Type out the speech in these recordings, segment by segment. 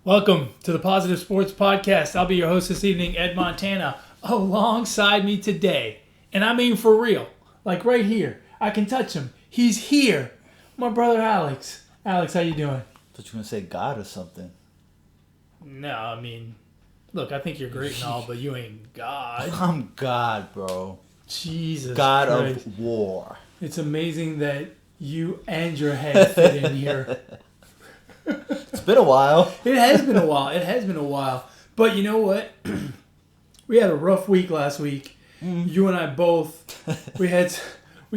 Welcome to the Positive Sports Podcast. I'll be your host this evening, Ed Montana. Alongside me today, and I mean for real, like right here, I can touch him. He's here. My brother Alex. Alex, how you doing? I thought you were going to say God or something. No, I mean, look, I think you're great and all, but you ain't God. I'm God, bro. Jesus God Christ. of war. It's amazing that you and your head fit in here. It's been a while. It has been a while. But you know what? We had a rough week last week. You and I both. We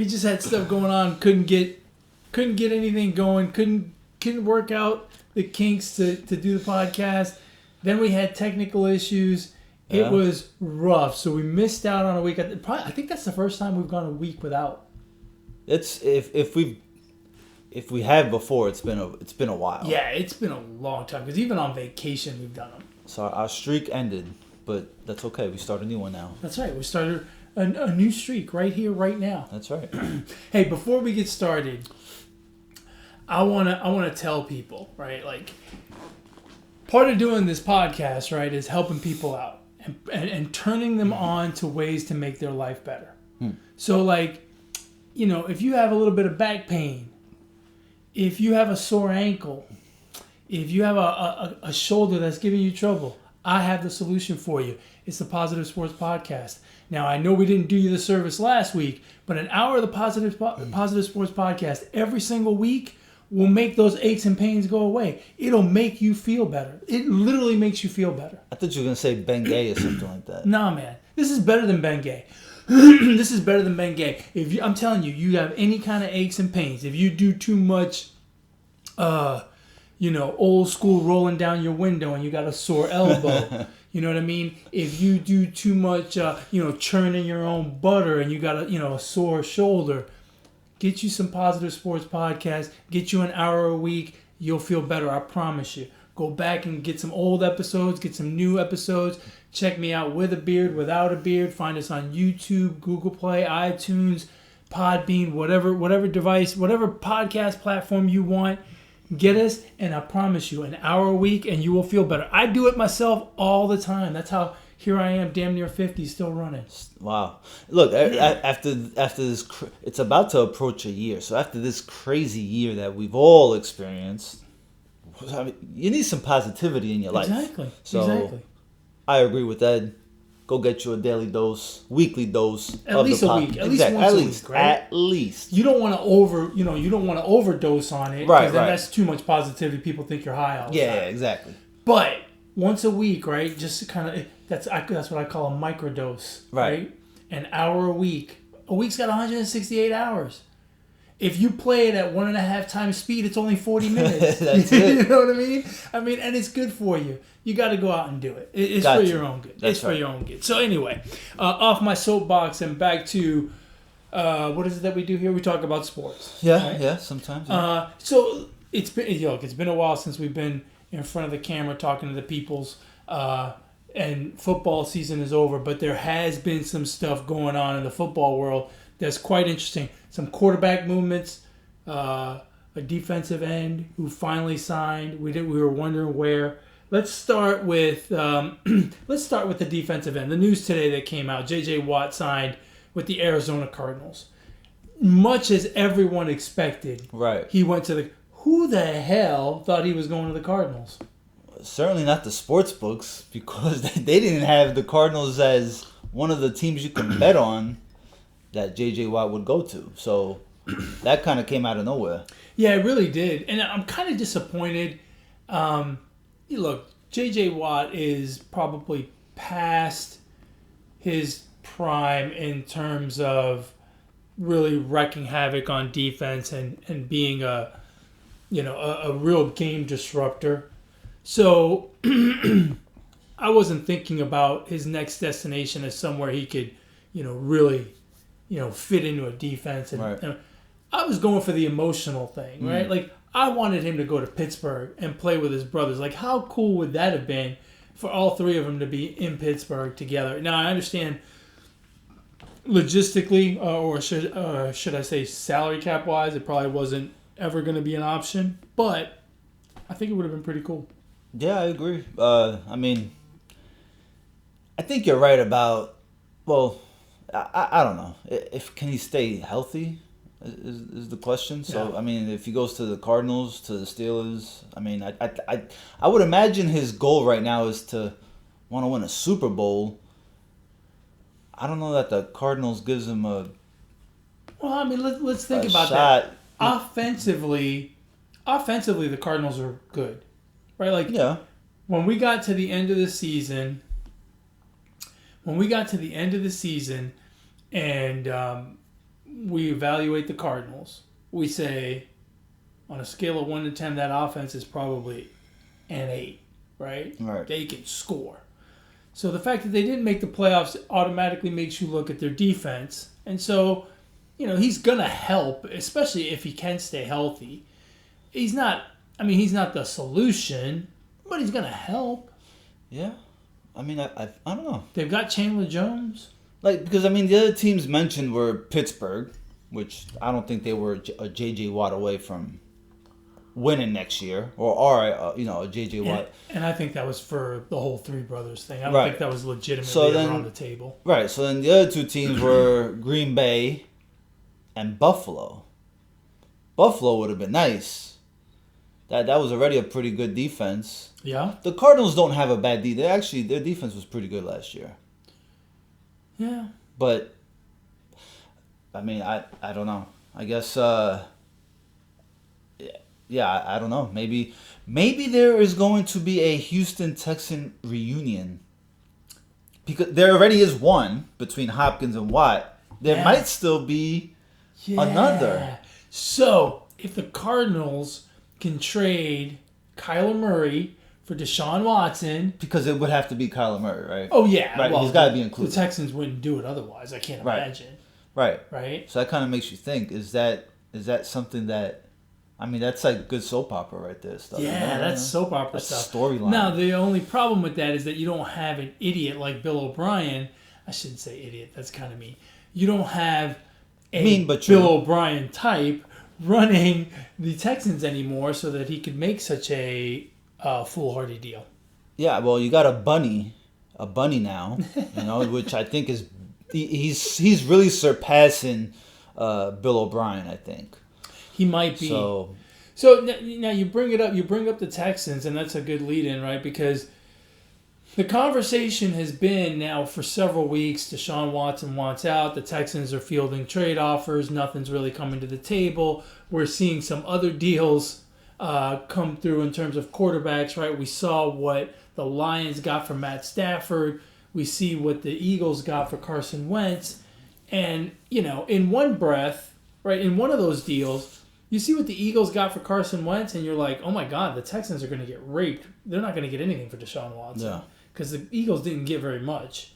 just had stuff going on. Couldn't get anything going. Couldn't work out the kinks to do the podcast. Then we had technical issues. Yeah. It was rough. So we missed out on a week. I think that's the first time we've gone a week without. It's if we have before, it's been a while. Yeah, it's been a long time because even on vacation we've done them. So our streak ended, but that's okay. We start a new one now. That's right. We started a new streak right here, right now. That's right. Hey, before we get started, I wanna tell people, right? Like, part of doing this podcast, right, is helping people out and turning them on to ways to make their life better. So, like, you know, if you have a little bit of back pain, if you have a sore ankle, if you have a shoulder that's giving you trouble, I have the solution for you. It's the Positive Sports Podcast. Now, I know we didn't do you the service last week, but an hour of the Positive Sports Podcast every single week will make those aches and pains go away. It'll make you feel better. It literally makes you feel better. I thought you were going to say Bengay or something like that. Nah, man. This is better than Bengay. This is better than Bengay. I'm telling you, you have any kind of aches and pains. If you do too much, old school rolling down your window and you got a sore elbow, you know what I mean? If you do too much, churning your own butter and you got a sore shoulder, get you some Positive Sports Podcast. Get you an hour a week. You'll feel better. I promise you. Go back and get some old episodes, get some new episodes. Check me out with a beard, without a beard. Find us on YouTube, Google Play, iTunes, Podbean, whatever device, whatever podcast platform you want. Get us, and I promise you, an hour a week, and you will feel better. I do it myself all the time. That's how here I am, damn near 50, still running. Wow. Look, after this, it's about to approach a year. So after this crazy year that we've all experienced, I mean, you need some positivity in your life. Exactly. I agree with Ed. Go get you a daily dose, weekly dose. At least a week. At least once a week, right? At least. You don't want to overdose on it. Right. That's too much positivity. People think you're high all the time. Yeah, exactly. But once a week, right? Just kind of that's what I call a microdose, right? An hour a week. A week's got 168 hours. If you play it at 1.5 times speed, it's only 40 minutes. That's it. You know what I mean? And it's good for you. You got to go out and do it. It's for your own good. It's for your own good. So anyway, off my soapbox and back to what is it that we do here? We talk about sports. Yeah, right? yeah, sometimes. Yeah. So it's been a while since we've been in front of the camera talking to the peoples. And football season is over, but there has been some stuff going on in the football world that's quite interesting. Some quarterback movements, a defensive end who finally signed. We were wondering where. Let's start with the defensive end. The news today that came out: J.J. Watt signed with the Arizona Cardinals. Much as everyone expected, right? He went to the. Who the hell thought he was going to the Cardinals? Certainly not the sports books, because they didn't have the Cardinals as one of the teams you can bet on that J.J. Watt would go to. So that kind of came out of nowhere. Yeah, it really did. And I'm kind of disappointed. Look, J.J. Watt is probably past his prime in terms of really wreaking havoc on defense and being a real game disruptor. So I wasn't thinking about his next destination as somewhere he could, really, fit into a defense. And I was going for the emotional thing, right? Like, I wanted him to go to Pittsburgh and play with his brothers. Like, how cool would that have been for all three of them to be in Pittsburgh together? Now, I understand logistically, or should I say salary cap wise, it probably wasn't ever going to be an option. But I think it would have been pretty cool. Yeah, I agree. I mean, I think you're right about. Well, I don't know if can he stay healthy is the question. So Yeah. I mean, if he goes to the Cardinals, to the Steelers, I mean, I would imagine his goal right now is to want to win a Super Bowl. I don't know that the Cardinals gives him Well, I mean, let's think a about shot. that. Offensively, the Cardinals are good, right? Like Yeah, when we got to the end of the season, and we evaluate the Cardinals, we say on a scale of 1 to 10, that offense is probably an 8, right? right. They can score. So the fact that they didn't make the playoffs automatically makes you look at their defense. And so, he's going to help, especially if he can stay healthy. He's not the solution, but he's going to help. Yeah, I mean, I don't know. They've got Chandler Jones. Because I mean, the other teams mentioned were Pittsburgh, which I don't think they were a J.J. Watt away from winning next year, or are a J.J. Watt. And I think that was for the whole Three Brothers thing. I don't Right. think that was legitimately ever on the table. Right. So then the other two teams were Green Bay and Buffalo. Buffalo would have been nice. That was already a pretty good defense. Yeah. The Cardinals don't have a bad defense. Their defense was pretty good last year. Yeah. But I mean, I don't know. I guess yeah, I don't know. Maybe there is going to be a Houston Texan reunion. Because there already is one between Hopkins and Watt. There might still be another. So, if the Cardinals can trade Kyler Murray for Deshaun Watson. Because it would have to be Kyler Murray, right? Oh, yeah. Right, well, he's got to be included. The Texans wouldn't do it otherwise. I can't imagine. Right. Right? So that kind of makes you think, is that something that, I mean, that's like good soap opera right there. Stuff. Yeah, that's soap opera that's stuff. Storyline. Now, the only problem with that is that you don't have an idiot like Bill O'Brien. I shouldn't say idiot. That's kind of mean. You don't have a Bill O'Brien type running the Texans anymore so that he could make such a foolhardy deal. Yeah, well, you got a bunny now, which I think is he's really surpassing Bill O'Brien. I think he might be. So now you bring it up. You bring up the Texans, and that's a good lead-in, right? Because the conversation has been now for several weeks. Deshaun Watson wants out. The Texans are fielding trade offers. Nothing's really coming to the table. We're seeing some other deals come through in terms of quarterbacks, right? We saw what the Lions got for Matt Stafford. We see what the Eagles got for Carson Wentz. And, in one breath, right, in one of those deals, you see what the Eagles got for Carson Wentz, and you're like, oh my God, the Texans are going to get raped. They're not going to get anything for Deshaun Watson. Because the Eagles didn't get very much.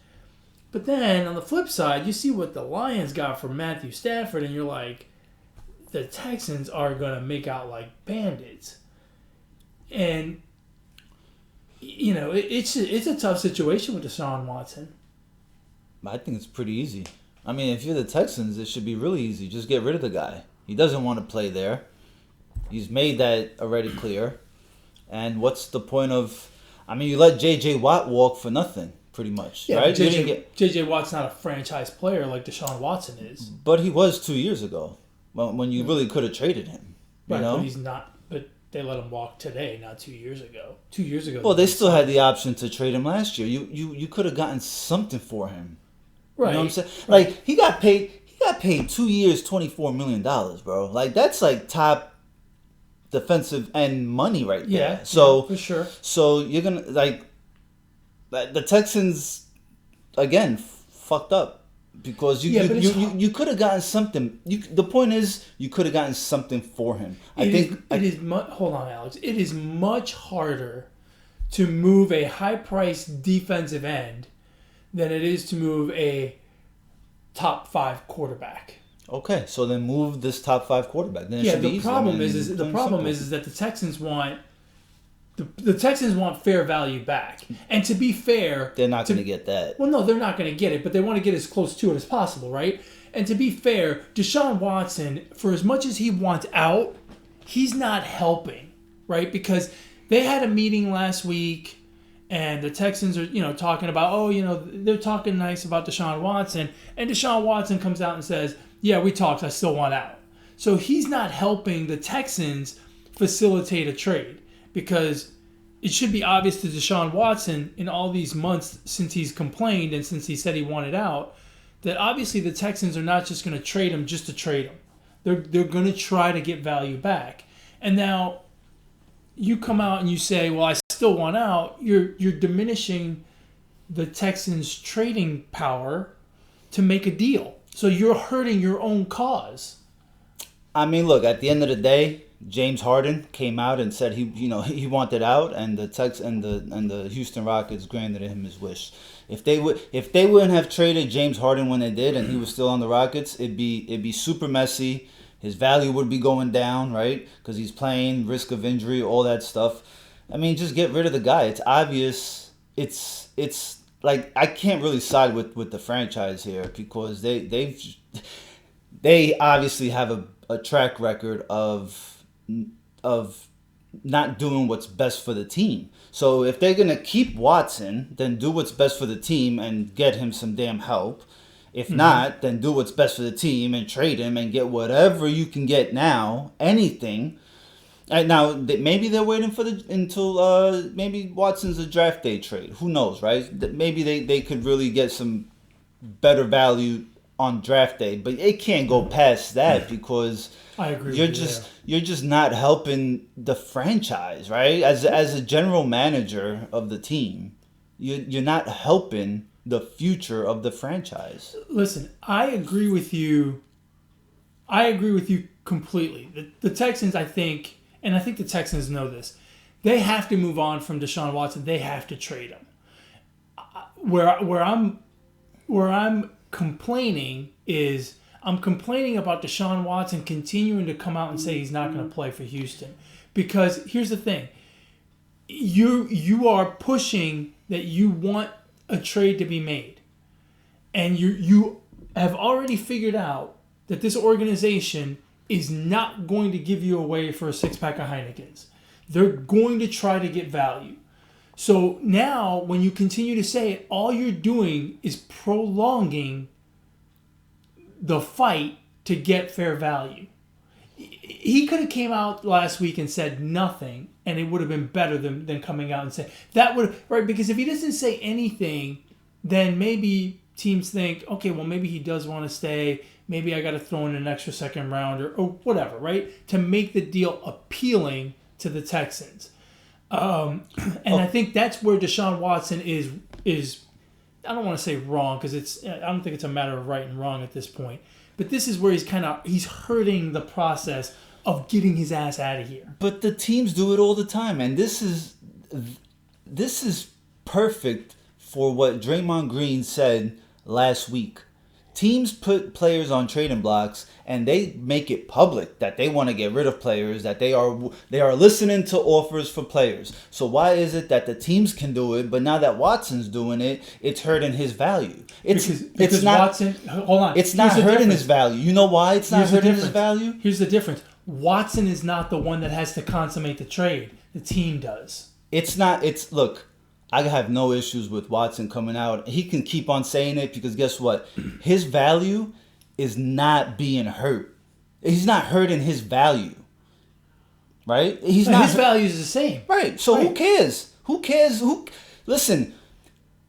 But then, on the flip side, you see what the Lions got for Matthew Stafford, and you're like, the Texans are going to make out like bandits. And, it's a tough situation with Deshaun Watson. I think it's pretty easy. I mean, if you're the Texans, it should be really easy. Just get rid of the guy. He doesn't want to play there. He's made that already clear. And what's the point of... I mean, you let J.J. Watt walk for nothing, pretty much, right? J.J. Watt's not a franchise player like Deshaun Watson is. But he was 2 years ago, when you really could have traded him. Right, but he's not... But they let him walk today, not 2 years ago. 2 years ago... Well, they still had the option to trade him last year. You could have gotten something for him. Right. You know what I'm saying? Right. Like, he got paid 2 years, $24 million, bro. Like, that's like top defensive end money right there. Yeah, so for sure. So you're gonna the Texans again fucked up because you could have gotten something. The point is you could have gotten something for him. Hold on, Alex. It is much harder to move a high-priced defensive end than it is to move a top 5 quarterback. Okay, so then move this top 5 quarterback. Then the problem is that the Texans want fair value back, and to be fair, they're not going to get that. Well, no, they're not going to get it, but they want to get as close to it as possible, right? And to be fair, Deshaun Watson, for as much as he wants out, he's not helping, right? Because they had a meeting last week, and the Texans are, talking about, they're talking nice about Deshaun Watson, and Deshaun Watson comes out and says, yeah, we talked, I still want out. So he's not helping the Texans facilitate a trade, because it should be obvious to Deshaun Watson in all these months since he's complained and since he said he wanted out, that obviously the Texans are not just going to trade him just to trade him. They're going to try to get value back. And now you come out and you say, well, I still want out. You're diminishing the Texans' trading power to make a deal. So you're hurting your own cause. I mean, look, at the end of the day, James Harden came out and said he wanted out, and the Houston Rockets granted him his wish. If they wouldn't have traded James Harden when they did, and he was still on the Rockets, it'd be super messy. His value would be going down, right? Because he's playing, risk of injury, all that stuff. I mean, just get rid of the guy. It's obvious. It's like, I can't really side with the franchise here, because they obviously have a track record of not doing what's best for the team. So if they're going to keep Watson, then do what's best for the team and get him some damn help. If not, then do what's best for the team and trade him and get whatever you can get now, anything. And now, maybe they're waiting until maybe Watson's a draft day trade. Who knows, right? Maybe they could really get some better value on draft day, but it can't go past that, because I agree. You're just not helping the franchise, right? As a general manager of the team, you're not helping the future of the franchise. Listen, I agree with you. I agree with you completely. The Texans, I think the Texans know this. They have to move on from Deshaun Watson. They have to trade him. Where I'm complaining is, I'm complaining about Deshaun Watson continuing to come out and say he's not going to play for Houston. Because here's the thing. You are pushing that you want a trade to be made. And you have already figured out that this organization is not going to give you away for a six-pack of Heinekens. They're going to try to get value. So now, when you continue to say it, all you're doing is prolonging the fight to get fair value. He could have came out last week and said nothing, and it would have been better than coming out and saying that would, right? Because if he doesn't say anything, then maybe teams think, okay, well, maybe he does want to stay. Maybe I got to throw in an extra second rounder or whatever, right? To make the deal appealing to the Texans. I think that's where Deshaun Watson is. I don't want to say wrong, because I don't think it's a matter of right and wrong at this point. But this is where he's hurting the process of getting his ass out of here. But the teams do it all the time, and this is perfect for what Draymond Green said last week. Teams put players on trading blocks, and they make it public that they want to get rid of players, that they are listening to offers for players. So why is it that the teams can do it, but now that Watson's doing it, it's hurting his value? It's not Watson. Hold on. It's not hurting his value. You know why it's not hurting his value? Here's the difference. Watson is not the one that has to consummate the trade. The team does. Look. I have no issues with Watson coming out. He can keep on saying it, because guess what? His value is not being hurt. He's not hurting his value. Right? His value is the same. Right. So right. Who cares? Who cares? Listen,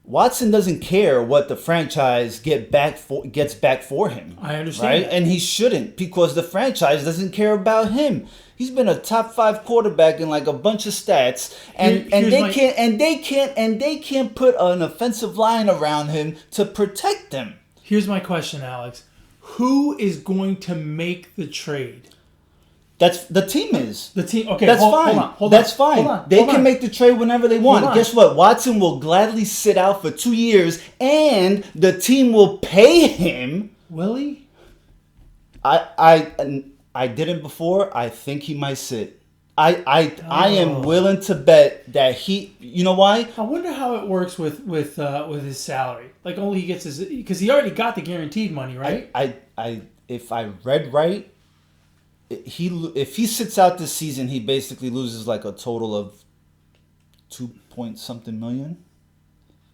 Watson doesn't care what the franchise gets back for him. I understand. Right? And he shouldn't, because the franchise doesn't care about him. He's been a top 5 quarterback in like a bunch of stats, and they can't put an offensive line around him to protect him. Here's my question, Alex. Who is going to make the trade? That's the team is. The team. Okay, that's fine. That's fine. They can make the trade whenever they want. Guess what? Watson will gladly sit out for 2 years, and the team will pay him. Will he? I didn't before. I think he might sit. I am willing to bet that he. You know why? I wonder how it works with his salary. Like, only he gets his, because he already got the guaranteed money, right? If I read right, if he sits out this season, he basically loses like a total of 2-point-something million.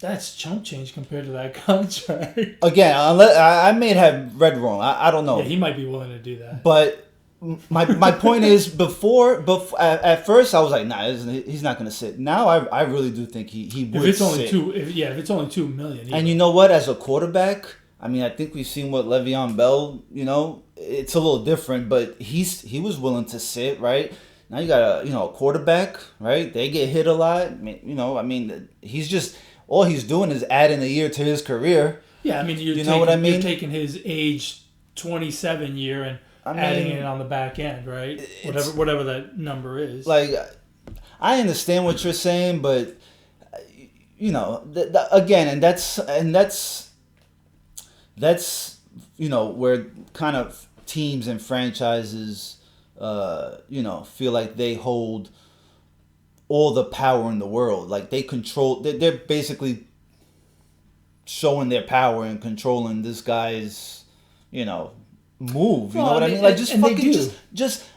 That's chump change compared to that contract. Again, I may have read wrong. I don't know. Yeah, he might be willing to do that. But my point is, before at first I was like, nah, he's not going to sit. Now I really do think he would. If it's only sit. if it's only $2 million. And you know what? As a quarterback, I mean, I think we've seen what Le'Veon Bell. You know, it's a little different, but he was willing to sit, right? Now you got a quarterback, right? They get hit a lot. I mean, he's just. All he's doing is adding a year to his career. Yeah, I mean, you're taking his age 27 year and adding it on the back end, right? Whatever that number is. Like, I understand what you're saying, but again, and that's where kind of teams and franchises, feel like they hold all the power in the world. Like they control. They're basically showing their power and controlling this guy's, move. You know what I mean? Like just fucking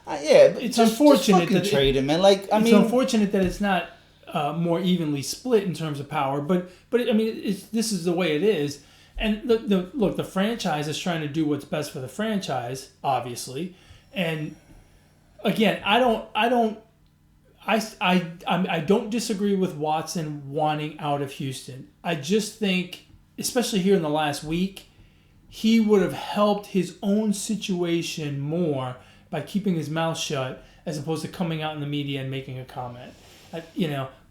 It's unfortunate that trade him, man. Like it's unfortunate that it's not more evenly split in terms of power. But I mean, this is the way it is. And the franchise is trying to do what's best for the franchise, obviously. And again, I don't disagree with Watson wanting out of Houston. I just think, especially here in the last week, he would have helped his own situation more by keeping his mouth shut as opposed to coming out in the media and making a comment.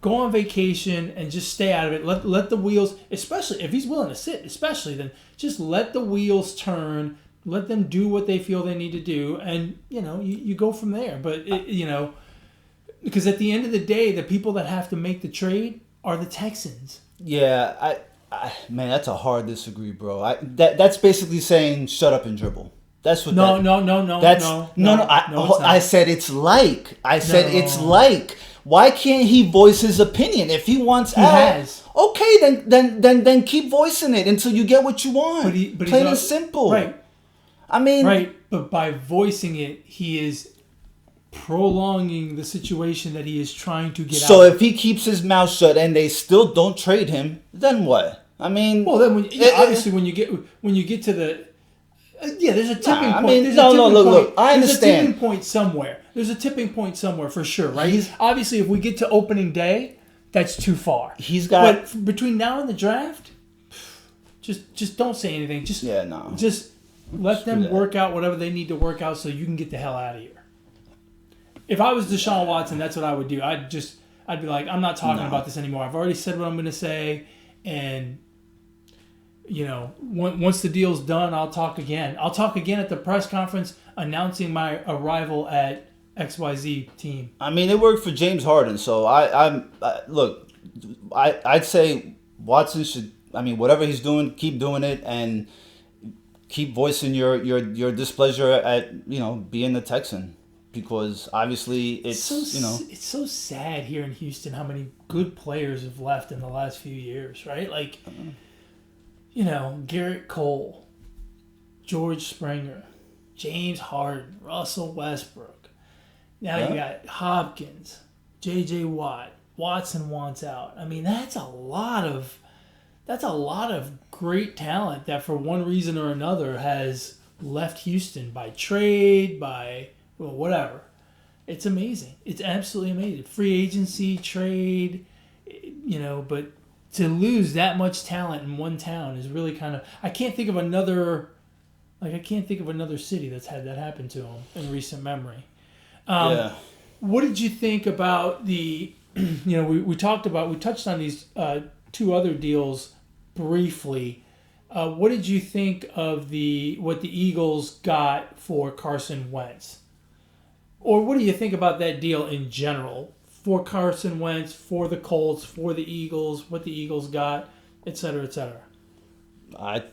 Go on vacation and just stay out of it. Let the wheels, especially if he's willing to sit, then just let the wheels turn. Let them do what they feel they need to do, and you go from there. But because at the end of the day, the people that have to make the trade are the Texans. Yeah, man, that's a hard disagree, bro. That's basically saying shut up and dribble. That's what. No. I said it's like. It's like. Why can't he voice his opinion if he wants out? Has. Okay, then keep voicing it until you get what you want. But plain and simple. Right. I mean. Right, but by voicing it, he is prolonging the situation that he is trying to get out. So if he keeps his mouth shut and they still don't trade him, then what? I mean, well, then obviously when you get to the there's a tipping point. I mean, look. I understand. There's a tipping point somewhere. There's a tipping point somewhere for sure, right? Obviously, if we get to opening day, that's too far. But between now and the draft, just don't say anything. Just let them work out whatever they need to work out so you can get the hell out of here. If I was Deshaun Watson, that's what I would do. I'd be like, I'm not talking about this anymore. I've already said what I'm going to say, and once the deal's done, I'll talk again. I'll talk again at the press conference announcing my arrival at XYZ team. I mean, it worked for James Harden, so I'd say Watson should. I mean, whatever he's doing, keep doing it, and keep voicing your displeasure at being the Texan. Because obviously it's it's so sad here in Houston how many good players have left in the last few years, right? Like, Garrett Cole, George Springer, James Harden, Russell Westbrook. Now you got Hopkins, J.J. Watt, Watson wants out. I mean, that's a lot of great talent that for one reason or another has left Houston by trade, by whatever. It's amazing. It's absolutely amazing. Free agency, trade, but to lose that much talent in one town is really kind of... I can't think of another city that's had that happen to them in recent memory. What did you think about the... we touched on these two other deals briefly. What did you think of what the Eagles got for Carson Wentz? Or what do you think about that deal in general? For Carson Wentz, for the Colts, for the Eagles, what the Eagles got, et cetera, et cetera. I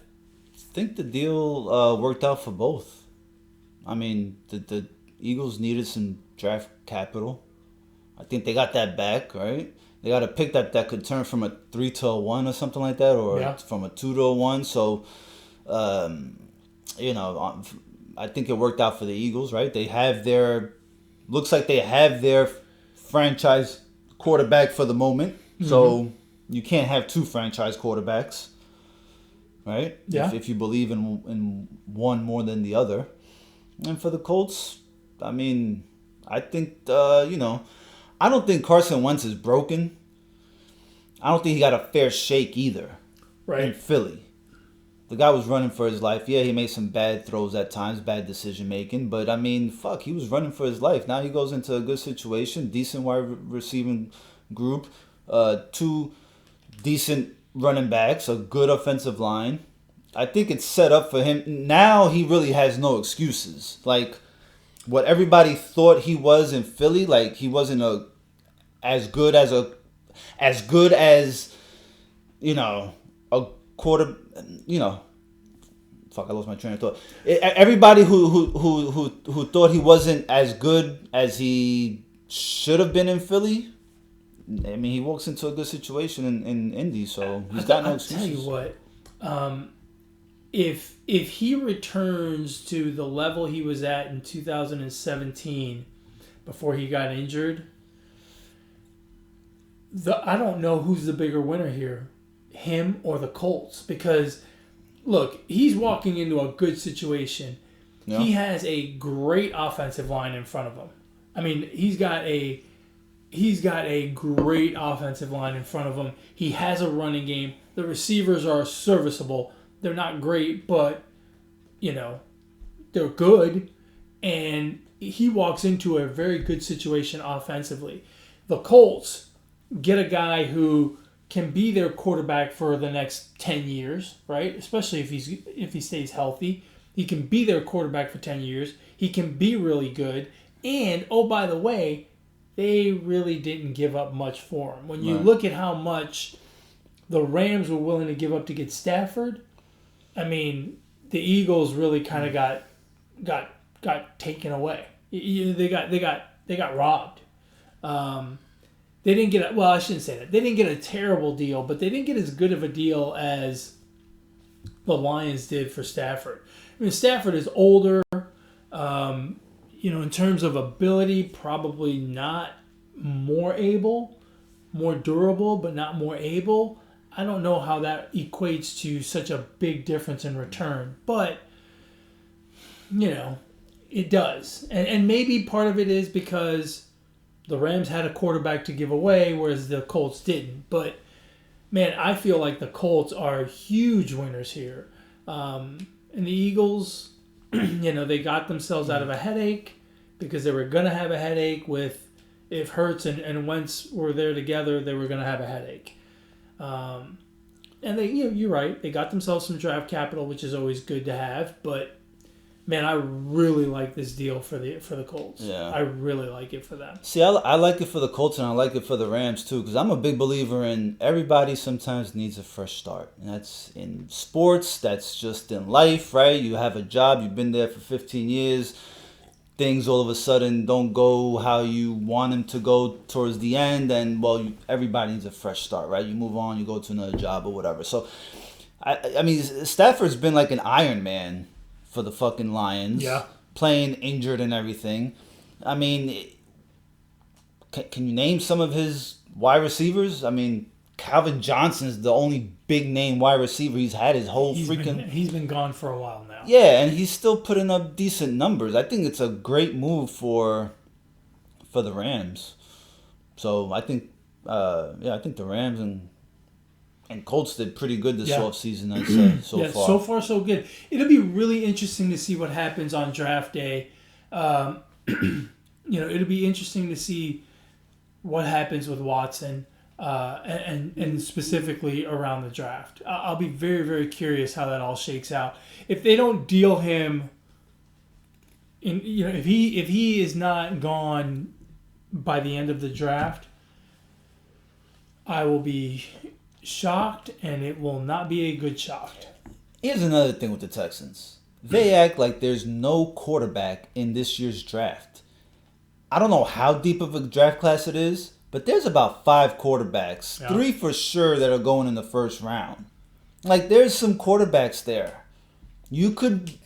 think the deal worked out for both. I mean, the Eagles needed some draft capital. I think they got that back, right? They got a pick that could turn from a 3 to a 1 or something like that, or from a 2 to a 1. So, I think it worked out for the Eagles, right? Looks like they have their franchise quarterback for the moment. So you can't have two franchise quarterbacks, right? Yeah. If you believe in one more than the other. And for the Colts, I mean, I think, I don't think Carson Wentz is broken. I don't think he got a fair shake either. Right. In Philly. The guy was running for his life. Yeah, he made some bad throws at times, bad decision making. But, I mean, he was running for his life. Now he goes into a good situation, decent wide receiving group, two decent running backs, a good offensive line. I think it's set up for him. Now he really has no excuses. Like, what everybody thought he was in Philly, like, he wasn't as good as a quarter, fuck, I lost my train of thought. Everybody who thought he wasn't as good as he should have been in Philly, I mean, he walks into a good situation in Indy, so he's got no excuses. I'll tell you what, if he returns to the level he was at in 2017 before he got injured, I don't know who's the bigger winner here, him or the Colts, because look, he's walking into a good situation. Yeah. He has a great offensive line in front of him. I mean, he's got a great offensive line in front of him. He has a running game. The receivers are serviceable. They're not great, but they're good. And he walks into a very good situation offensively. The Colts get a guy who can be their quarterback for the next 10 years, right? Especially if he stays healthy. He can be their quarterback for 10 years. He can be really good. And, oh, by the way, they really didn't give up much for him. When you look at how much the Rams were willing to give up to get Stafford, I mean, the Eagles really kind of got taken away. They got robbed. They didn't get I shouldn't say that. They didn't get a terrible deal, but they didn't get as good of a deal as the Lions did for Stafford. I mean, Stafford is older. In terms of ability, probably not more able, more durable, but not more able. I don't know how that equates to such a big difference in return, but it does. And maybe part of it is because the Rams had a quarterback to give away, whereas the Colts didn't. But, man, I feel like the Colts are huge winners here. And the Eagles, they got themselves out of a headache because they were going to have a headache with if Hurts and Wentz were there together, they were going to have a headache. And they, you're right. They got themselves some draft capital, which is always good to have. But, man, I really like this deal for the Colts. Yeah. I really like it for them. See, I like it for the Colts and I like it for the Rams too, because I'm a big believer in everybody sometimes needs a fresh start. And that's in sports, that's just in life, right? You have a job, you've been there for 15 years. Things all of a sudden don't go how you want them to go towards the end, and everybody needs a fresh start, right? You move on, you go to another job or whatever. So, I mean, Stafford's been like an Iron Man for the fucking Lions, playing injured and everything. I mean, can you name some of his wide receivers? I mean, Calvin Johnson's the only big name wide receiver he's had his whole He's been gone for a while now. Yeah, and he's still putting up decent numbers. I think it's a great move for the Rams. So I think the Rams and Colts did pretty good this offseason, I'd say, so far. So far so good. It'll be really interesting to see what happens on draft day. It'll be interesting to see what happens with Watson and specifically around the draft. I'll be very, very curious how that all shakes out. If they don't deal him, if he is not gone by the end of the draft, I will be shocked, and it will not be a good shock. Here's another thing with the Texans. They act like there's no quarterback in this year's draft. I don't know how deep of a draft class it is, but there's about 5 quarterbacks, 3 for sure that are going in the first round. Like, there's some quarterbacks there. You could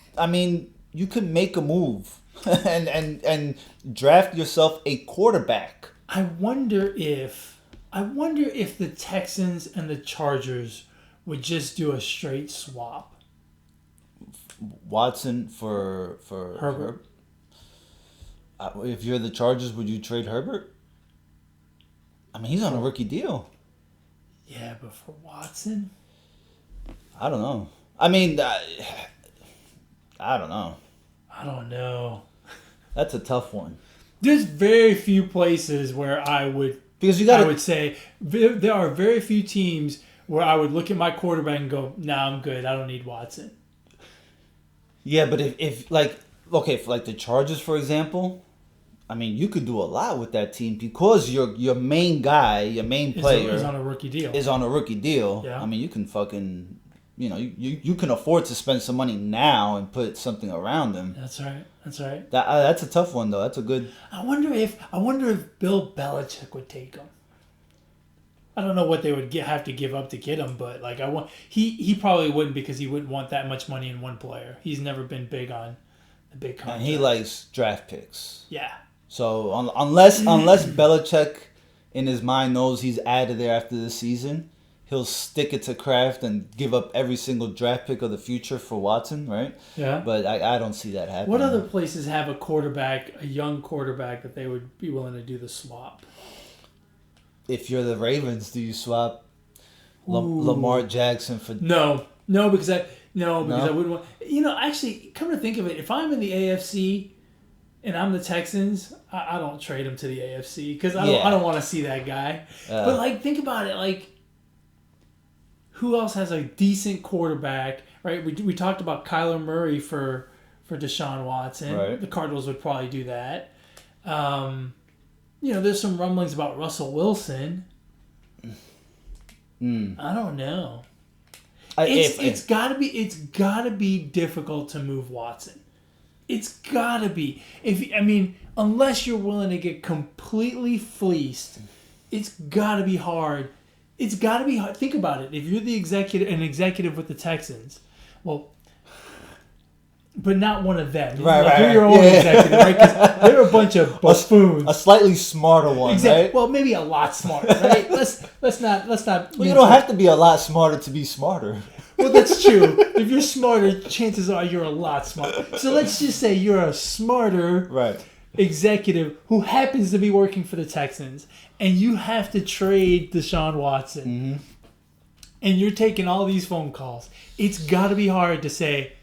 make a move and draft yourself a quarterback I wonder if the Texans and the Chargers would just do a straight swap. Watson for Herbert. If you're the Chargers, would you trade Herbert? I mean, he's on a rookie deal. Yeah, but for Watson? I don't know. I mean, I don't know. I don't know. That's a tough one. There's very few places where I would say there are very few teams where I would look at my quarterback and go, "Nah, I'm good. I don't need Watson." Yeah, but if like for like the Chargers, for example, I mean, you could do a lot with that team because your main guy, your main player is on a rookie deal. Yeah. I mean, you can fucking, you can afford to spend some money now and put something around him. That's right. That's a tough one though. That's a good. I wonder if Bill Belichick would take him. I don't know what they would have to give up to get him, but like he probably wouldn't because he wouldn't want that much money in one player. He's never been big on the big contract. And he likes draft picks. Yeah. So unless Belichick in his mind knows he's out of there after this season, he'll stick it to Kraft and give up every single draft pick of the future for Watson, right? Yeah. But I don't see that happening. What other places have a young quarterback that they would be willing to do the swap? If you're the Ravens, do you swap Lamar Jackson for... No, because I wouldn't want... Actually, come to think of it, if I'm in the AFC and I'm the Texans, I don't trade him to the AFC because I don't want to see that guy. But, like, think about it. Like, who else has a decent quarterback, right? We talked about Kyler Murray for Deshaun Watson. Right. The Cardinals would probably do that. There's some rumblings about Russell Wilson. I don't know. It's gotta be difficult to move Watson. It's gotta be. Unless you're willing to get completely fleeced, it's gotta be hard. It's gotta be hard. Think about it. If you're an executive with the Texans, well, but not one of them. Right. You're your own executive, right? Because they're a bunch of buffoons. A slightly smarter one, exactly. Right? Well, maybe a lot smarter, right? Let's not. Well, you don't have to be a lot smarter to be smarter. Well, that's true. If you're smarter, chances are you're a lot smarter. So let's just say you're a smarter executive who happens to be working for the Texans, and you have to trade Deshaun Watson, and you're taking all these phone calls. It's got to be hard to say,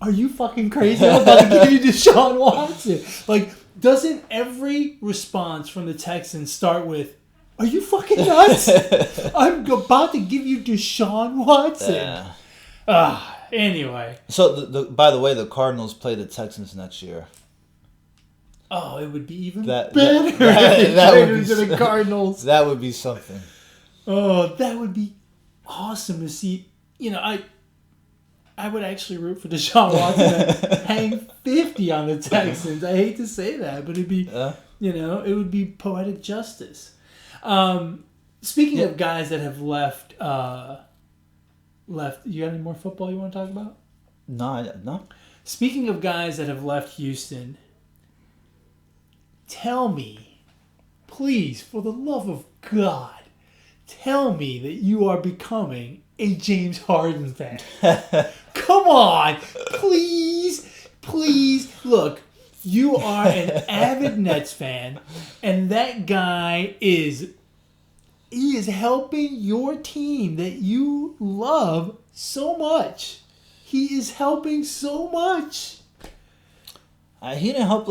are you fucking crazy? I'm about to give you Deshaun Watson. Like, doesn't every response from the Texans start with, are you fucking nuts? I'm about to give you Deshaun Watson. Anyway. So, by the way, the Cardinals play the Texans next year. Oh, it would be even better. That would be to the Cardinals. That would be something. Oh, that would be awesome to see. I would actually root for Deshaun Watson to hang 50 on the Texans. I hate to say that, but it'd be, it would be poetic justice. Speaking of guys that have left, you got any more football you want to talk about? No. Speaking of guys that have left Houston, tell me, please, for the love of God, tell me that you are becoming a James Harden fan. Come on, please. Look, you are an avid Nets fan, and that guy is helping your team that you love so much. He is helping so much. He didn't help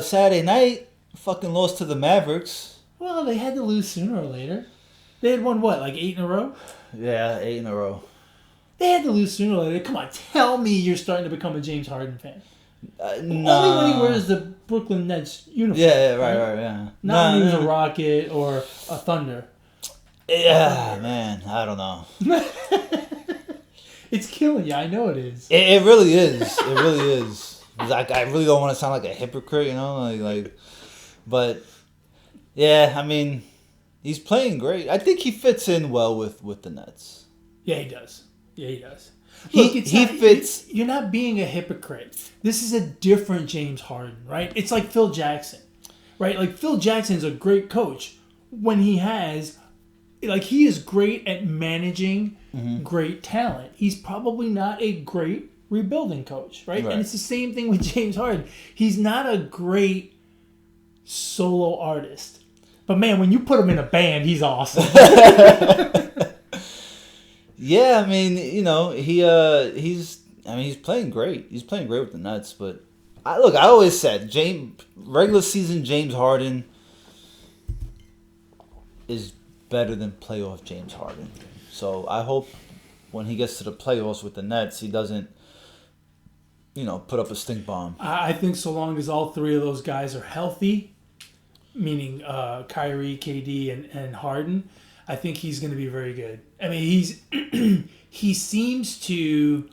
Saturday night. Fucking lost to the Mavericks. Well, they had to lose sooner or later. They had won, like 8 in a row? Yeah, 8 in a row. They had to lose sooner or later. Come on, tell me you're starting to become a James Harden fan. No. Only when he wears the Brooklyn Nets uniform. Yeah, right, yeah. Not when he was a Rocket or a Thunder. Yeah, man, I don't know. It's killing you. I know it is. It really is. It really is. Like, I really don't want to sound like a hypocrite, but yeah, I mean, he's playing great. I think he fits in well with the Nets. Yeah, he does. Look, he fits. You're not being a hypocrite. This is a different James Harden, right? It's like Phil Jackson, right? Like Phil Jackson's a great coach when he has, like he is great at managing great talent. He's probably not a great rebuilding coach, right? And it's the same thing with James Harden. He's not a great solo artist. But man, when you put him in a band, he's awesome. Yeah, I mean, he's playing great. He's playing great with the Nets, but I always said regular season James Harden is better than playoff James Harden. So I hope when he gets to the playoffs with the Nets, he doesn't, put up a stink bomb. I think so long as all three of those guys are healthy, meaning Kyrie, KD, and Harden, I think he's going to be very good. I mean, he seems to.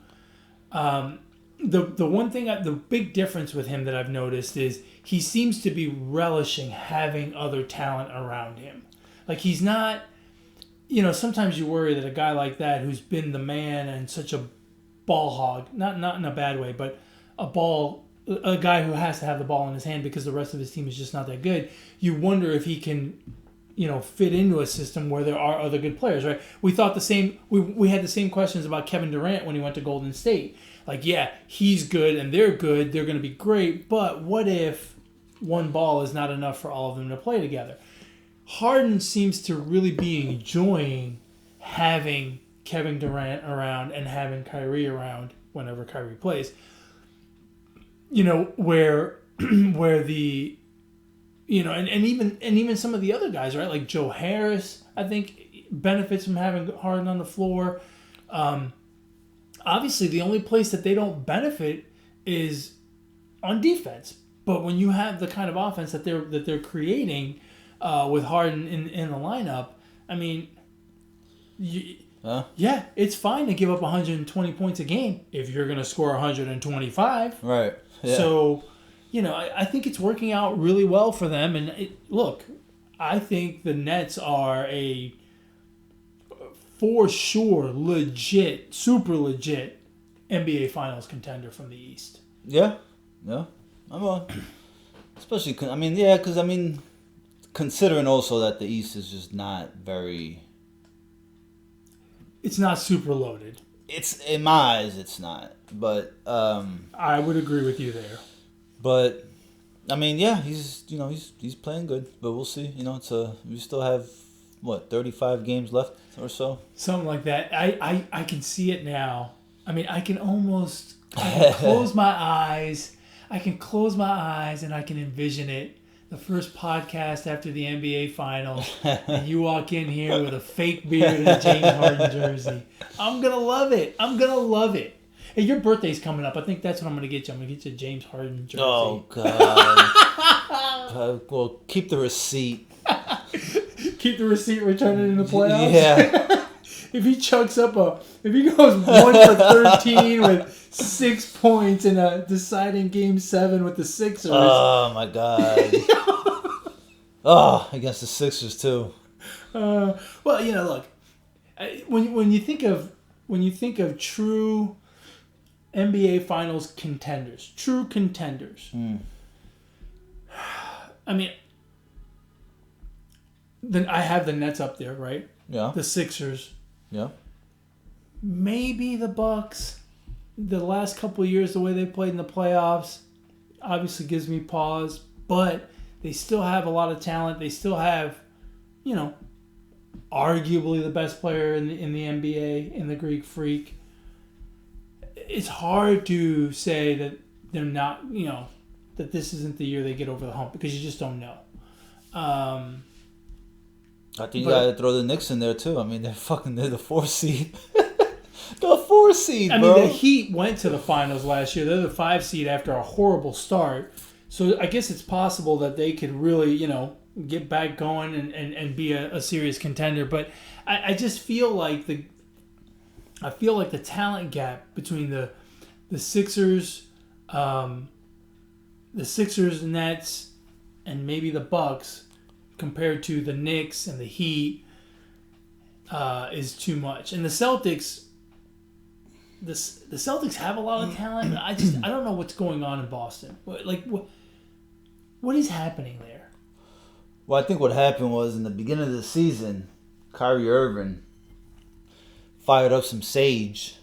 The one thing, the big difference with him that I've noticed is he seems to be relishing having other talent around him. Like he's not, sometimes you worry that a guy like that who's been the man and such a ball hog, not in a bad way, but a guy who has to have the ball in his hand because the rest of his team is just not that good. You wonder if he can, fit into a system where there are other good players, right? We thought the same. We had the same questions about Kevin Durant when he went to Golden State. Like, yeah, he's good and they're good. They're going to be great. But what if one ball is not enough for all of them to play together? Harden seems to really be enjoying having Kevin Durant around and having Kyrie around whenever Kyrie plays. Where the, and even some of the other guys, right? Like Joe Harris, I think benefits from having Harden on the floor. Obviously, the only place that they don't benefit is on defense. But when you have the kind of offense that they're creating with Harden in the lineup, I mean, yeah, it's fine to give up 120 points a game if you're going to score 125. Right. Yeah. So, I think it's working out really well for them. And look, I think the Nets are a for sure super legit NBA Finals contender from the East. Yeah. Especially, because considering also that the East is just not very. It's not super loaded. It's in my eyes, it's not. But I would agree with you there. But he's playing good. But we'll see. We still have 35 games left or so. Something like that. I can see it now. I mean, I can close my eyes. I can close my eyes and I can envision it. The first podcast after the NBA Finals, and you walk in here with a fake beard and a James Harden jersey. I'm going to love it. Hey, your birthday's coming up. I think that's what I'm going to get you. I'm going to get you a James Harden jersey. Oh, God. Well, keep the receipt. Keep the receipt, return it in the playoffs? Yeah. If he goes 1 for 13 with 6 points in a deciding Game 7 with the Sixers. Oh, my God. Against the Sixers, too. Well, look, when you think of true NBA Finals contenders, true contenders, then I have the Nets up there, right? Yeah. The Sixers. Yeah. Maybe the Bucks. The last couple of years, the way they played in the playoffs, obviously gives me pause. But they still have a lot of talent. They still have, arguably the best player in the NBA, in the Greek Freak. It's hard to say that they're not, that this isn't the year they get over the hump because you just don't know. I think you gotta throw the Knicks in there too. I mean, they're the 4th seed. The 4th seed, bro. I mean, the Heat went to the finals last year. They're the 5 seed after a horrible start. So I guess it's possible that they could really, get back going and be a serious contender. But I just feel like the talent gap between the Sixers, Nets, and maybe the Bucks compared to the Knicks and the Heat is too much. And the Celtics, the Celtics have a lot of talent. I don't know what's going on in Boston. What is happening there? Well, I think what happened was in the beginning of the season, Kyrie Irving fired up some sage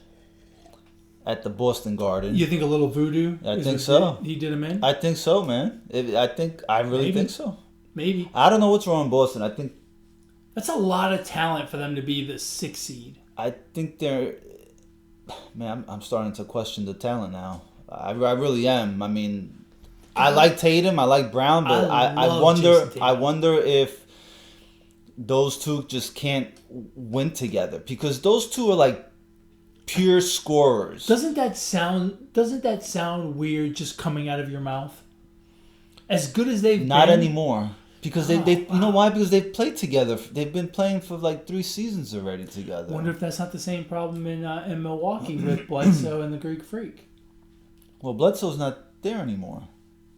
at the Boston Garden. You think a little voodoo? I think so. He did him in? I think so, man. I really think so. Maybe. I don't know what's wrong in Boston. I think that's a lot of talent for them to be the 6th seed. I think they're... Man, I'm starting to question the talent now. I really am. I mean, I like Tatum, I like Brown, but I wonder if those two just can't win together, because those two are like pure scorers. Doesn't that sound weird just coming out of your mouth? As good as they've Not been, anymore. Because they you know why? Because they've played together. They've been playing for like 3 seasons already together. I wonder if that's not the same problem in Milwaukee with Bledsoe and the Greek Freak. Well, Bledsoe's not there anymore.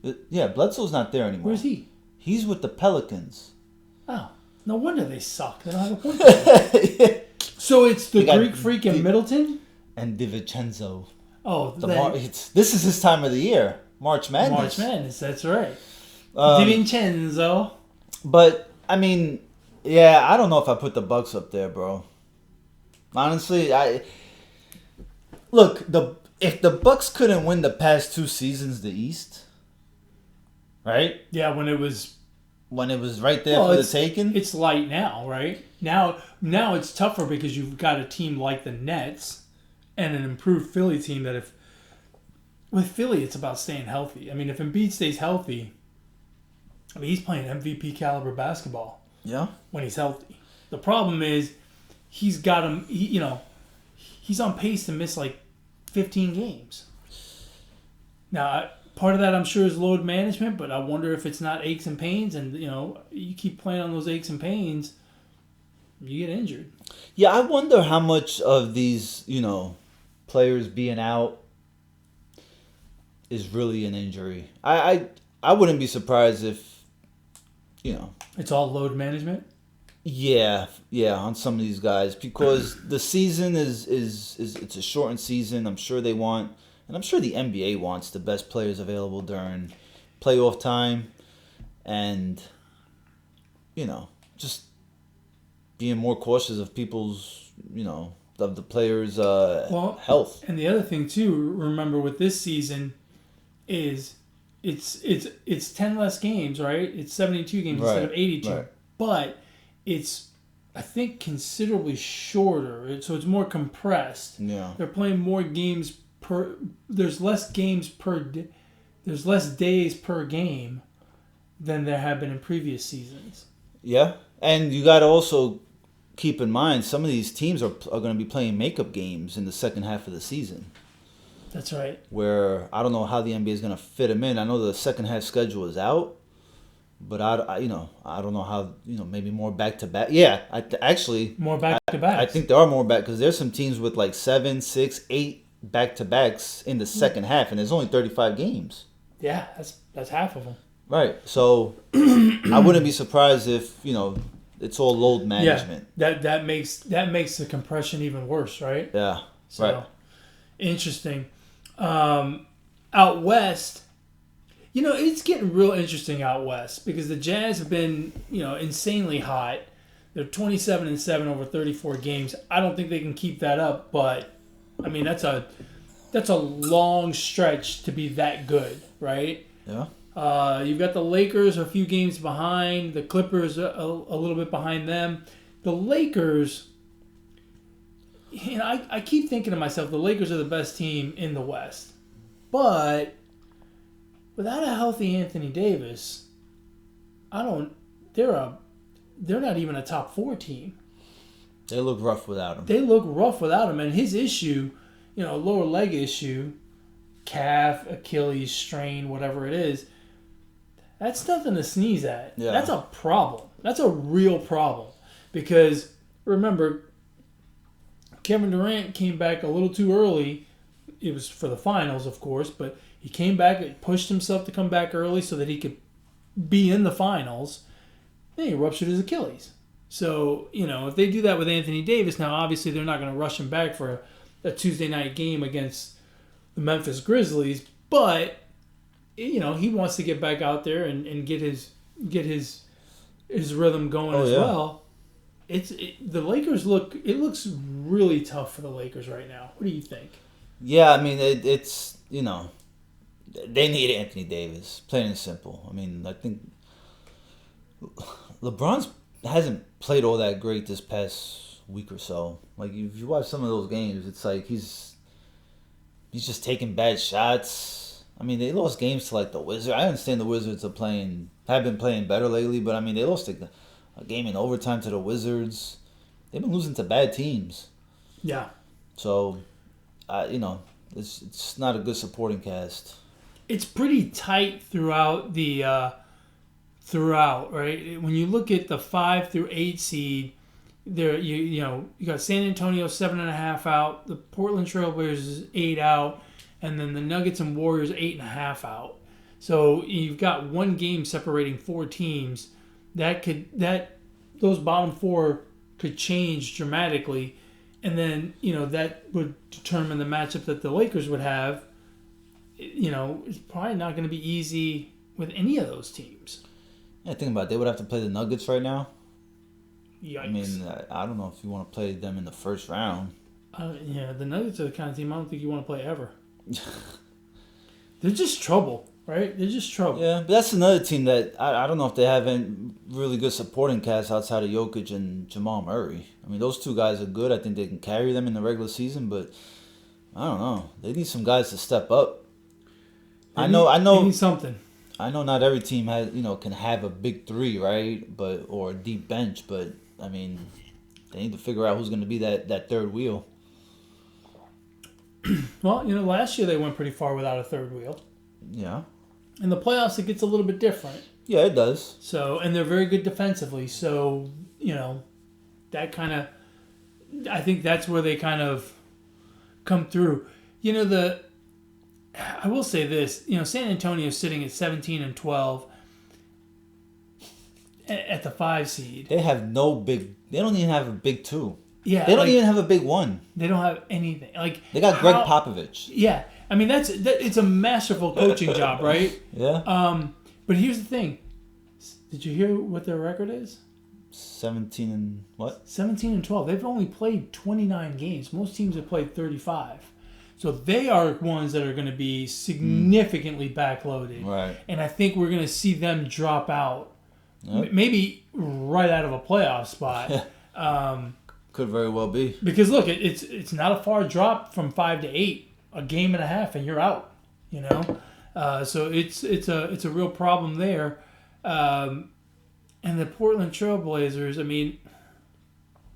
Bledsoe's not there anymore. Where's he? He's with the Pelicans. Oh, no wonder they suck. They don't have a point guard. So it's the Greek Freak in Middleton? And DiVincenzo. Oh, this is his time of the year. March Madness. March Madness, that's right. DiVincenzo. But, I mean, yeah, I don't know if I put the Bucks up there, bro. Honestly, if the Bucks couldn't win the past 2 seasons the East, right? Yeah, when it was right there for the taking. It's light now, right? Now it's tougher because you've got a team like the Nets and an improved Philly team that with Philly it's about staying healthy. I mean, if Embiid stays healthy, he's playing MVP caliber basketball. Yeah. When he's healthy. The problem is he's got him. He's on pace to miss like 15 games. Now, part of that I'm sure is load management, but I wonder if it's not aches and pains. And you keep playing on those aches and pains, you get injured. Yeah, I wonder how much of these players being out is really an injury. I wouldn't be surprised if it's all load management. Yeah, on some of these guys, because the season is it's a shortened season. I'm sure they want, and I'm sure the NBA wants the best players available during playoff time, and just being more cautious of people's of the players' health. And the other thing too, remember with this season, is it's 10 less games, right? It's 72 games instead of 82, right. But it's, I think, considerably shorter. So it's more compressed. Yeah. They're playing more games per... There's less games per... There's less days per game than there have been in previous seasons. Yeah. And you got to also keep in mind, some of these teams are going to be playing makeup games in the second half of the season. That's right. Where I don't know how the NBA is going to fit them in. I know the second half schedule is out. But I don't know how, maybe more back-to-back. Yeah, actually... More back-to-backs. I think there are more back, because there's some teams with like 7, 6, 8 back-to-backs in the second half, and there's only 35 games. Yeah, that's half of them. Right, so I wouldn't be surprised if, it's all load management. Yeah, that makes the compression even worse, right? Yeah, so, right. Interesting. Out west... it's getting real interesting out west because the Jazz have been, insanely hot. They're 27-7 over 34 games. I don't think they can keep that up, but I mean that's a long stretch to be that good, right? Yeah. You've got the Lakers a few games behind, the Clippers a little bit behind them. The Lakers, I keep thinking to myself, the Lakers are the best team in the West, but without a healthy Anthony Davis, they're not even a top 4 team. They look rough without him. And his issue, lower leg issue, calf, Achilles, strain, whatever it is, that's nothing to sneeze at. Yeah. That's a problem. That's a real problem. Because, remember, Kevin Durant came back a little too early. It was for the finals, of course, but he came back, pushed himself to come back early so that he could be in the finals. Then he ruptured his Achilles. So, if they do that with Anthony Davis, now obviously they're not going to rush him back for a Tuesday night game against the Memphis Grizzlies, but, he wants to get back out there and get his his rhythm going as well. The Lakers looks really tough for the Lakers right now. What do you think? Yeah, I mean it's they need Anthony Davis, plain and simple. I mean, I think LeBron hasn't played all that great this past week or so. Like if you watch some of those games, it's like he's just taking bad shots. I mean, they lost games to like the Wizards. I understand the Wizards have been playing better lately, but I mean they lost a game in overtime to the Wizards. They've been losing to bad teams. Yeah. So, it's not a good supporting cast. It's pretty tight throughout right? When you look at the 5 through 8 seed, there you got San Antonio 7.5 out, the Portland Trailblazers 8 out, and then the Nuggets and Warriors 8.5 out. So you've got one game separating 4 teams. Those bottom 4 could change dramatically, and then that would determine the matchup that the Lakers would have. It's probably not going to be easy with any of those teams. Yeah, think about it. They would have to play the Nuggets right now. Yikes. I mean, I don't know if you want to play them in the first round. The Nuggets are the kind of team I don't think you want to play ever. They're just trouble, right? They're just trouble. Yeah, but that's another team that I don't know if they have any really good supporting cast outside of Jokic and Jamal Murray. I mean, those two guys are good. I think they can carry them in the regular season, but I don't know. They need some guys to step up. They need something. I know not every team can have a big 3, right? Or a deep bench, but I mean, they need to figure out who's going to be that third wheel. Well, last year they went pretty far without a third wheel. Yeah. In the playoffs, it gets a little bit different. Yeah, it does. So, and they're very good defensively. So, that kind of, I think that's where they kind of come through. I will say this, San Antonio's sitting at 17-12 at the 5 seed. They don't even have a big 2. Yeah, they don't even have a big 1. They don't have anything. They got Greg Popovich. Yeah, I mean it's a masterful coaching job, right? Yeah. But here's the thing. Did you hear what their record is? 17-12. They've only played 29 games. Most teams have played 35. So they are ones that are going to be significantly backloaded. Right. And I think we're going to see them drop out. Yep. Maybe right out of a playoff spot. Could very well be. Because look, it's not a far drop from 5 to 8, a game and a half, and you're out. So it's a real problem there. And the Portland Trailblazers, I mean,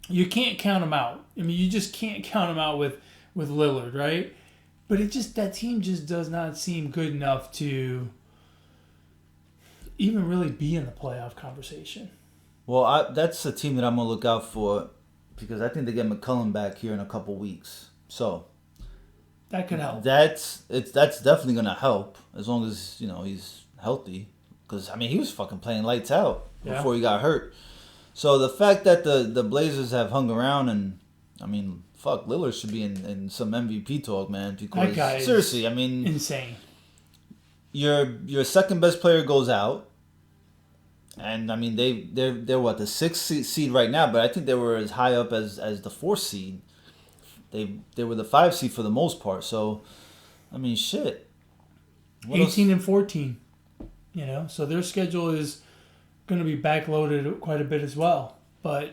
you can't count them out. I mean, you just can't count them out with Lillard, right? But that team just does not seem good enough to even really be in the playoff conversation. Well, that's a team that I'm gonna look out for because I think they get McCollum back here in a couple weeks. So that could help. That's definitely gonna help as long as he's healthy. Because I mean he was fucking playing lights out before he got hurt. So the fact that the Blazers have hung around and I mean. Fuck, Lillard should be in some MVP talk, man. Because that guy seriously, I mean, insane. Your second best player goes out, and I mean they're what the 6th seed right now, but I think they were as high up as the 4th seed. They were the 5 seed for the most part. So, I mean, shit. 18 and 14, so their schedule is going to be backloaded quite a bit as well. But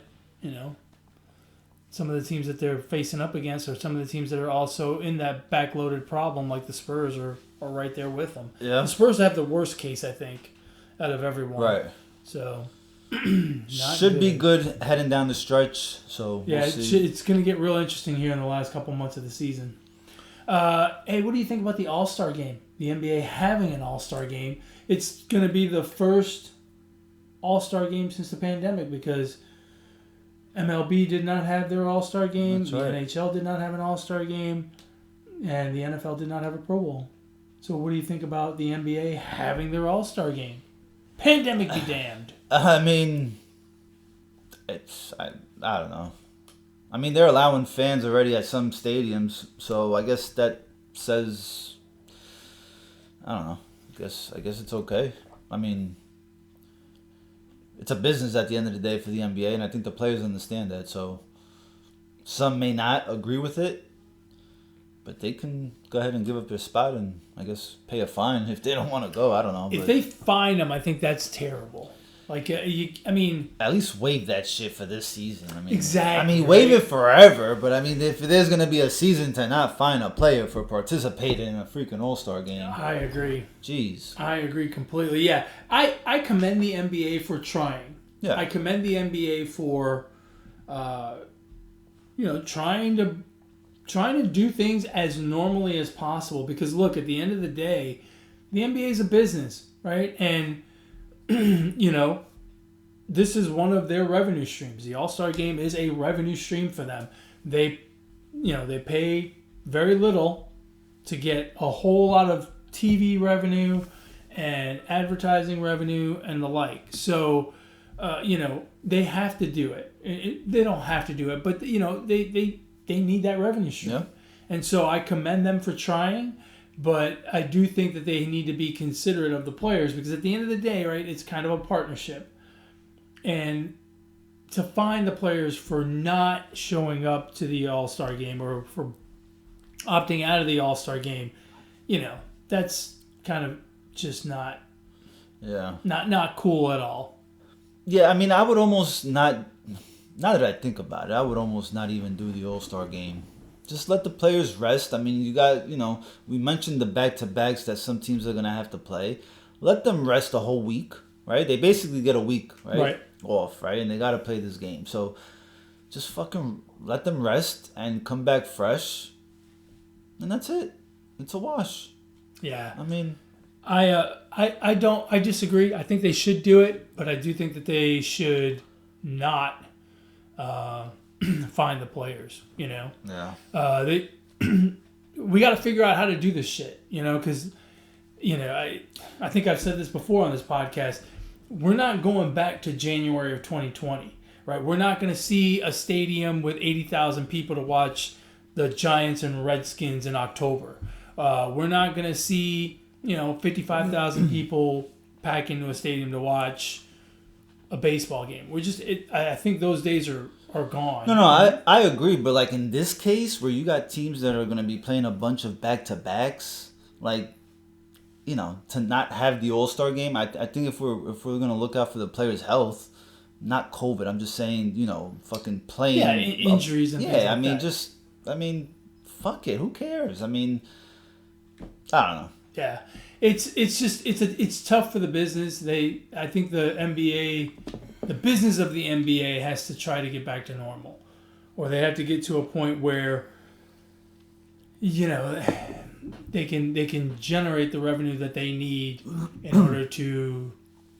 some of the teams that they're facing up against are some of the teams that are also in that backloaded problem, like the Spurs are right there with them. Yeah. The Spurs have the worst case, I think, out of everyone. Right. So, should be good heading down the stretch. So yeah, it's going to get real interesting here in the last couple months of the season. Hey, what do you think about the All-Star game? The NBA having an All-Star game. It's going to be the first All-Star game since the pandemic because MLB did not have their All-Star game. That's right. The NHL did not have an All-Star game. And the NFL did not have a Pro Bowl. So what do you think about the NBA having their All-Star game? Pandemic be damned. I mean, I don't know. I mean, they're allowing fans already at some stadiums. So I guess that says, I don't know. I guess it's okay. I mean, it's a business at the end of the day for the NBA, and I think the players understand that. So some may not agree with it, but they can go ahead and give up their spot and, I guess, pay a fine if they don't want to go. I don't know. If they fine them, I think that's terrible. Like, at least waive that shit for this season. Exactly. Waive it forever, but if there's going to be a season to not fine a player for participating in a freaking All-Star game. I agree. Jeez. I agree completely. Yeah. I commend the NBA for trying. Yeah. I commend the NBA for, trying to do things as normally as possible. Because, look, at the end of the day, the NBA is a business, right? And this is one of their revenue streams. The All-Star Game is a revenue stream for them. They pay very little to get a whole lot of TV revenue and advertising revenue and the like. So, they have to do it. They don't have to do it, but, they need that revenue stream. Yeah. And so I commend them for trying. But I do think that they need to be considerate of the players because at the end of the day, right, it's kind of a partnership. And to find the players for not showing up to the All-Star game or for opting out of the All-Star game, that's kind of just not cool at all. Yeah, I would almost not, now that I think about it, I would almost not even do the All-Star game. Just let the players rest. You got, we mentioned the back-to-backs that some teams are going to have to play. Let them rest a whole week, right? They basically get a week, right? Off, right? And they got to play this game. So just fucking let them rest and come back fresh. And that's it. It's a wash. Yeah. I disagree. I think they should do it, but I do think that they should not find the players, Yeah. We got to figure out how to do this shit, because, I think I've said this before on this podcast. We're not going back to January of 2020, right? We're not going to see a stadium with 80,000 people to watch the Giants and Redskins in October. We're not going to see, 55,000 people pack into a stadium to watch a baseball game. I think those days are gone. No, I agree. But like in this case where you got teams that are going to be playing a bunch of back-to-backs, to not have the All-Star game, I think if we're going to look out for the players' health, not COVID, I'm just saying, fucking playing. Yeah, injuries and things like that. Fuck it. Who cares? I don't know. Yeah. It's tough for the business. I think the NBA, the business of the NBA has to try to get back to normal, or they have to get to a point where, they can generate the revenue that they need in order to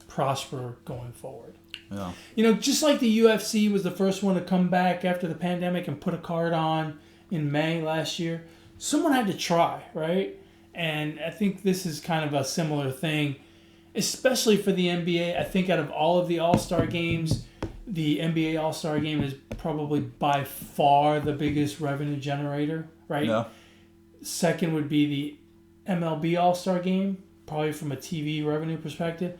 prosper going forward. Yeah. Just like the UFC was the first one to come back after the pandemic and put a card on in May last year. Someone had to try, right? And I think this is kind of a similar thing, especially for the NBA. I think out of all of the All-Star games, the NBA All-Star game is probably by far the biggest revenue generator, right? Yeah. Second would be the MLB All-Star game, probably from a TV revenue perspective.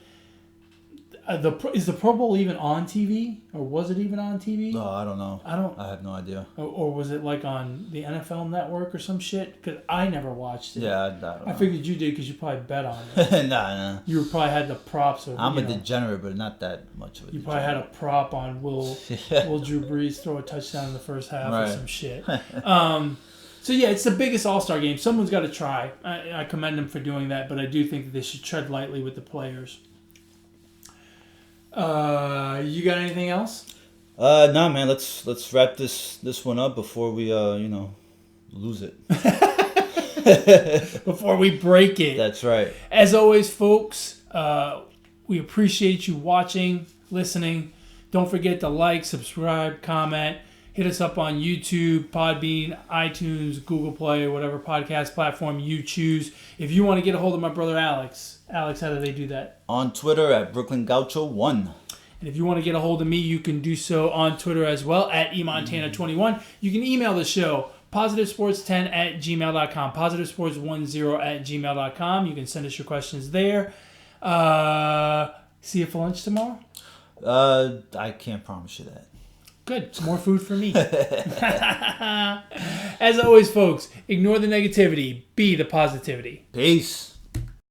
Is the Pro Bowl even on TV, or was it even on TV? No, I don't know. I have no idea. Or was it like on the NFL Network or some shit? Because I never watched it. Yeah, I don't know. I figured you did because you probably bet on it. Nah. You probably had the props. I'm a degenerate, but not that much of a You degenerate. probably had a prop on will Drew Brees throw a touchdown in the first half or some shit. So yeah, it's the biggest All-Star game. Someone's got to try. I commend them for doing that, but I do think that they should tread lightly with the players. You got anything else? No, man. Let's wrap this one up before we lose it. Before we break it. That's right. As always, folks, we appreciate you watching, listening. Don't forget to like, subscribe, comment. Hit us up on YouTube, Podbean, iTunes, Google Play, whatever podcast platform you choose. If you want to get a hold of my brother Alex, how do they do that? On Twitter at Brooklyn Gaucho 1. And if you want to get a hold of me, you can do so on Twitter as well, at eMontana21. You can email the show, positivesports10@gmail.com, positivesports10@gmail.com. You can send us your questions there. See you for lunch tomorrow? I can't promise you that. Good. It's more food for me. As always, folks, ignore the negativity. Be the positivity. Peace.